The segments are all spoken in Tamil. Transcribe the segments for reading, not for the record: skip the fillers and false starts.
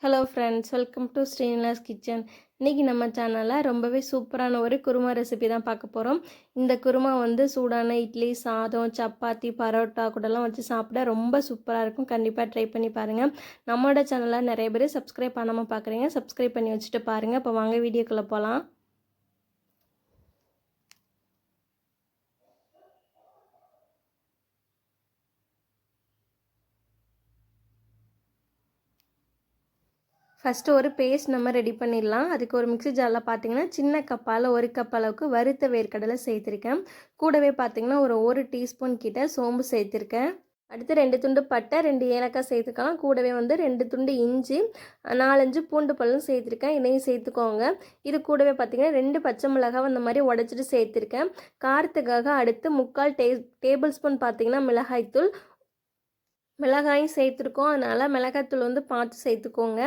Hello friends, welcome to Srinilas kitchen. இன்றைக்கி நம்ம சேனலில் ரொம்பவே சூப்பரான ஒரு குருமா ரெசிபி தான் பார்க்க போகிறோம். இந்த குருமா வந்து சூடான இட்லி, சாதம், சப்பாத்தி, பரோட்டா கூடலாம் வச்சு சாப்பிட ரொம்ப சூப்பராக இருக்கும். கண்டிப்பாக ட்ரை பண்ணி பாருங்கள். நம்மளோட சேனலில் நிறைய பேர் சப்ஸ்கிரைப் பண்ணாமல் பார்க்குறீங்க. சப்ஸ்கிரைப் பண்ணி வச்சுட்டு பாருங்கள். இப்போ வாங்க வீடியோக்குள்ளே போகலாம். ஃபஸ்ட்டு ஒரு பேஸ்ட் நம்ம ரெடி பண்ணிடலாம். அதுக்கு ஒரு மிக்ஸி ஜாரில் பார்த்தீங்கன்னா சின்ன கப்பால் 1 கப் அளவுக்கு வறுத்த வேர்க்கடலை சேர்த்துருக்கேன். கூடவே பார்த்தீங்கன்னா ஒரு டீஸ்பூன் கிட்ட சோம்பு சேர்த்துருக்கேன். அடுத்து 2 துண்டு பட்டை, 2 ஏலக்காய் சேர்த்துக்கலாம். கூடவே வந்து 2 துண்டு இஞ்சி, 4-5 பூண்டு பல்லும் சேர்த்துருக்கேன். இதையும் சேர்த்துக்கோங்க. இது கூடவே பார்த்தீங்கன்னா 2 பச்சை மிளகாய் அந்த மாதிரி உடச்சிட்டு சேர்த்துருக்கேன். காரத்துக்காக அடுத்து 3/4 டேபிள் ஸ்பூன் பார்த்தீங்கன்னா மிளகாய்த்தூள், மிளகாயும் சேர்த்துருக்கோம். அதனால் மிளகாய்த்தூள் வந்து பார்த்து சேர்த்துக்கோங்க.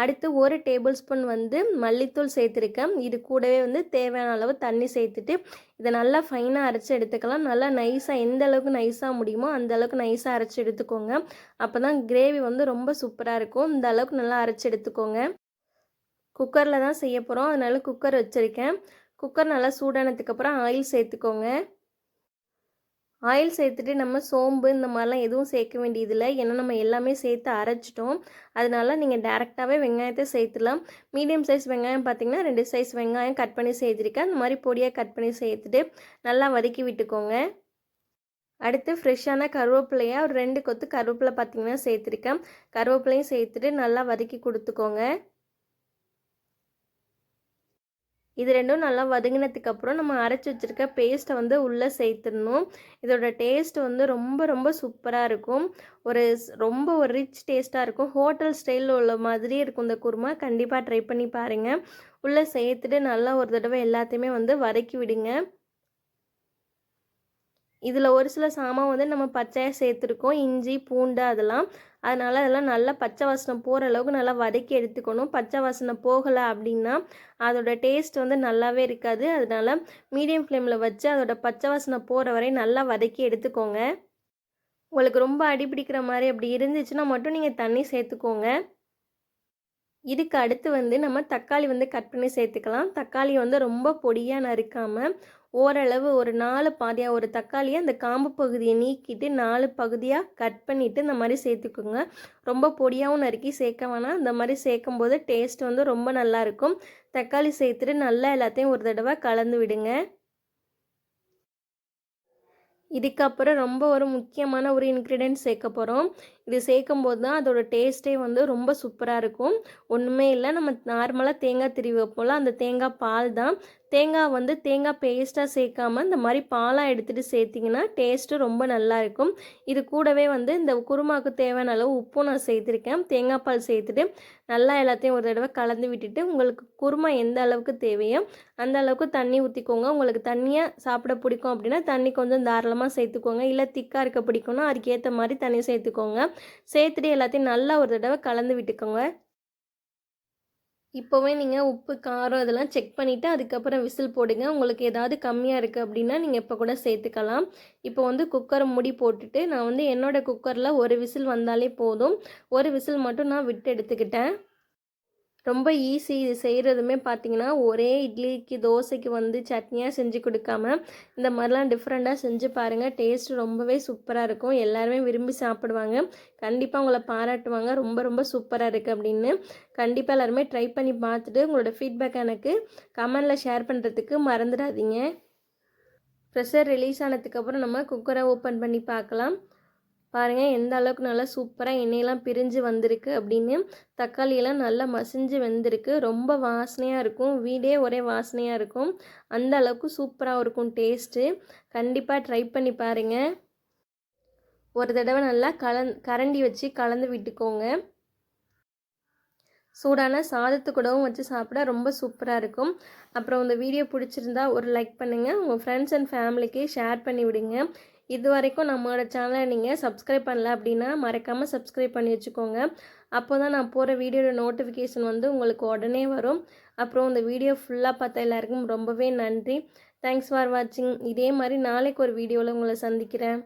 அடுத்து 1 டேபிள் ஸ்பூன் வந்து மல்லித்தூள் சேர்த்துருக்கேன். இது கூடவே வந்து தேவையான அளவு தண்ணி சேர்த்துட்டு இதை நல்லா ஃபைனாக அரைச்சி எடுத்துக்கலாம். நல்லா நைஸாக எந்த அளவுக்கு நைஸாக முடியுமோ அந்த அளவுக்கு நைஸாக அரைச்சி எடுத்துக்கோங்க. அப்போ தான் கிரேவி வந்து ரொம்ப சூப்பராக இருக்கும். இந்த அளவுக்கு நல்லா அரைச்சி எடுத்துக்கோங்க. குக்கரில் தான் செய்ய போகிறோம், அதனால குக்கர் வச்சுருக்கேன். குக்கர் நல்லா சூடானதுக்கப்புறம் ஆயில் சேர்த்துக்கோங்க. ஆயில் சேர்த்துட்டு நம்ம சோம்பு இந்த மாதிரிலாம் எதுவும் சேர்க்க வேண்டியதில்லை. ஏன்னா நம்ம எல்லாமே சேர்த்து அரைச்சிட்டோம். அதனால நீங்கள் டேரெக்டாகவே வெங்காயத்தை சேர்த்துலாம். மீடியம் சைஸ் வெங்காயம் பார்த்திங்கன்னா 2 சைஸ் வெங்காயம் கட் பண்ணி சேர்த்துருக்கேன். அந்த மாதிரி பொடியாக கட் பண்ணி சேர்த்துட்டு நல்லா வதக்கி விட்டுக்கோங்க. அடுத்து ஃப்ரெஷ்ஷான கருவேப்பிலையாக ஒரு 2 கொத்து கருவேப்பிலை பார்த்திங்கன்னா சேர்த்துருக்கேன். கருவேப்பிலையும் சேர்த்துட்டு நல்லா வதக்கி கொடுத்துக்கோங்க. இது ரெண்டும் நல்லா வதங்கினதுக்கப்புறம் நம்ம அரைச்சி வச்சுருக்க பேஸ்ட்டை வந்து உள்ளே சேர்த்துடணும். இதோட டேஸ்ட் வந்து ரொம்ப சூப்பராக இருக்கும். ரொம்ப ரிச் டேஸ்ட்டாக இருக்கும். ஹோட்டல் ஸ்டைலில் உள்ள மாதிரியே இருக்கும் இந்த குருமா. கண்டிப்பாக ட்ரை பண்ணி பாருங்கள். உள்ளே சேர்த்துட்டு நல்லா ஒரு தடவை எல்லாத்தையுமே வந்து வதக்கி விடுங்க. இதில் ஒரு சில சாமான் வந்து நம்ம பச்சையாக சேர்த்துருக்கோம், இஞ்சி, பூண்டு அதெல்லாம். அதெல்லாம் நல்லா பச்சை வாசனை போகிற அளவுக்கு நல்லா வதக்கி எடுத்துக்கணும். பச்சை வாசனை போகலை அப்படின்னா அதோட டேஸ்ட் வந்து நல்லாவே இருக்காது. அதனால் மீடியம் ஃப்ளேமில் வச்சு அதோட பச்சை வாசனை போகிற வரை நல்லா வதக்கி எடுத்துக்கோங்க. உங்களுக்கு ரொம்ப அடிப்பிடிக்கிற மாதிரி அப்படி இருந்துச்சுன்னா மட்டும் நீங்கள் தண்ணி சேர்த்துக்கோங்க. இதுக்கு அடுத்து வந்து நம்ம தக்காளி வந்து கட் பண்ணி சேர்த்துக்கலாம். தக்காளி வந்து ரொம்ப பொடியாக நறுக்காமல் ஓரளவு ஒரு 4 பாதியாக, ஒரு தக்காளியை அந்த காம்பு பகுதியை நீக்கிட்டு 4 பகுதியாக கட் பண்ணிவிட்டு இந்த மாதிரி சேர்த்துக்கோங்க. ரொம்ப பொடியாகவும் நறுக்கி சேர்க்க வேணாம். இந்த மாதிரி சேர்க்கும்போது டேஸ்ட் வந்து ரொம்ப நல்லாயிருக்கும். தக்காளி சேர்த்துட்டு நல்லா எல்லாத்தையும் ஒரு தடவை கலந்து விடுங்க. இதுக்கப்புறம் ரொம்ப ஒரு முக்கியமான ஒரு இன்க்ரீடியன்ட் சேர்க்க போகிறோம். இது சேர்க்கும்போது தான் அதோட டேஸ்ட்டே வந்து ரொம்ப சூப்பராக இருக்கும். ஒன்றுமே இல்லை, நம்ம நார்மலாக தேங்காய் திருவி வைப்போம்ல, அந்த தேங்காய் பால் தான். தேங்காய் வந்து தேங்காய் பேஸ்ட்டாக சேர்க்காமல் இந்த மாதிரி பாலாக எடுத்துகிட்டு சேர்த்திங்கன்னா டேஸ்ட்டு ரொம்ப நல்லாயிருக்கும். இது கூடவே வந்து இந்த குருமாவுக்கு தேவையான அளவு உப்பும் நான் சேர்த்துருக்கேன். தேங்காய் பால் சேர்த்துட்டு நல்லா எல்லாத்தையும் ஒரு தடவை கலந்து விட்டுட்டு உங்களுக்கு குருமா எந்த அளவுக்கு தேவையோ அந்த அளவுக்கு தண்ணி ஊற்றிக்கோங்க. உங்களுக்கு தண்ணியாக சாப்பிட பிடிக்கும் அப்படின்னா தண்ணி கொஞ்சம் தாராளமாக சேர்த்துக்கோங்க. இல்லை திக்காக இருக்க பிடிக்கும்னா அதுக்கேற்ற மாதிரி தண்ணி சேர்த்துக்கோங்க. சேர்த்துட்டு எல்லாத்தையும் நல்லா ஒரு தடவை கலந்து விட்டுக்கோங்க. இப்போவே நீங்கள் உப்பு, காரம் இதெல்லாம் செக் பண்ணிவிட்டு அதுக்கப்புறம் விசில் போடுங்க. உங்களுக்கு ஏதாவது கம்மியாக இருக்குது அப்படின்னா நீங்கள் இப்போ கூட சேர்த்துக்கலாம். இப்போ வந்து குக்கரை மூடி போட்டுட்டு நான் வந்து என்னோடய குக்கரில் ஒரு விசில் வந்தாலே போதும். ஒரு விசில் மட்டும் நான் விட்டு எடுத்துக்கிட்டேன். ரொம்ப ஈஸி இது செய்கிறதுமே. பார்த்தீங்கன்னா ஒரே இட்லிக்கு, தோசைக்கு வந்து சட்னியாக செஞ்சு கொடுக்காம இந்த மாதிரிலாம் டிஃப்ரெண்ட்டாக செஞ்சு பாருங்கள். டேஸ்ட் ரொம்பவே சூப்பராக இருக்கும். எல்லாருமே விரும்பி சாப்பிடுவாங்க. கண்டிப்பாக உங்களை பாராட்டுவாங்க, ரொம்ப சூப்பராக இருக்குது அப்படின்னு. கண்டிப்பாக எல்லாருமே ட்ரை பண்ணி பார்த்துட்டு உங்களோட ஃபீட்பேக் எனக்கு கமெண்டில் ஷேர் பண்ணுறதுக்கு மறந்துடாதீங்க. ப்ரெஷர் ரிலீஸ் ஆனதுக்கப்புறம் நம்ம குக்கரை ஓப்பன் பண்ணி பார்க்கலாம். பாருங்கள் எந்த அளவுக்கு நல்லா சூப்பராக எண்ணெயெல்லாம் பிரிஞ்சு வந்திருக்கு அப்படின்னு. தக்காளியெல்லாம் நல்லா மசிஞ்சு வெந்திருக்கு. ரொம்ப வாசனையாக இருக்கும். வீடே ஒரே வாசனையாக இருக்கும். அந்த அளவுக்கு சூப்பராக இருக்கும் டேஸ்ட்டு. கண்டிப்பாக ட்ரை பண்ணி பாருங்கள். ஒரு தடவை நல்லா கரண்டி வச்சு கலந்து விட்டுக்கோங்க. சூடான சாதத்து கூடவும் வச்சு சாப்பிட ரொம்ப சூப்பராக இருக்கும். அப்புறம் இந்த வீடியோ பிடிச்சிருந்தா ஒரு லைக் பண்ணுங்கள். உங்கள் ஃப்ரெண்ட்ஸ் அண்ட் ஃபேமிலிக்கு ஷேர் பண்ணி விடுங்க. இது வரைக்கும் நம்மளோட சேனலை நீங்கள் சப்ஸ்கிரைப் பண்ணல அப்படின்னா மறக்காமல் சப்ஸ்கிரைப் பண்ணி வச்சுக்கோங்க. அப்போ தான் நான் போகிற வீடியோட நோட்டிஃபிகேஷன் வந்து உங்களுக்கு உடனே வரும். அப்புறம் இந்த வீடியோ ஃபுல்லாக பார்த்த எல்லாருக்கும் ரொம்பவே நன்றி. தேங்க்ஸ் ஃபார் வாட்சிங். இதே மாதிரி நாளைக்கு ஒரு வீடியோவில் உங்களை சந்திக்கிறேன்.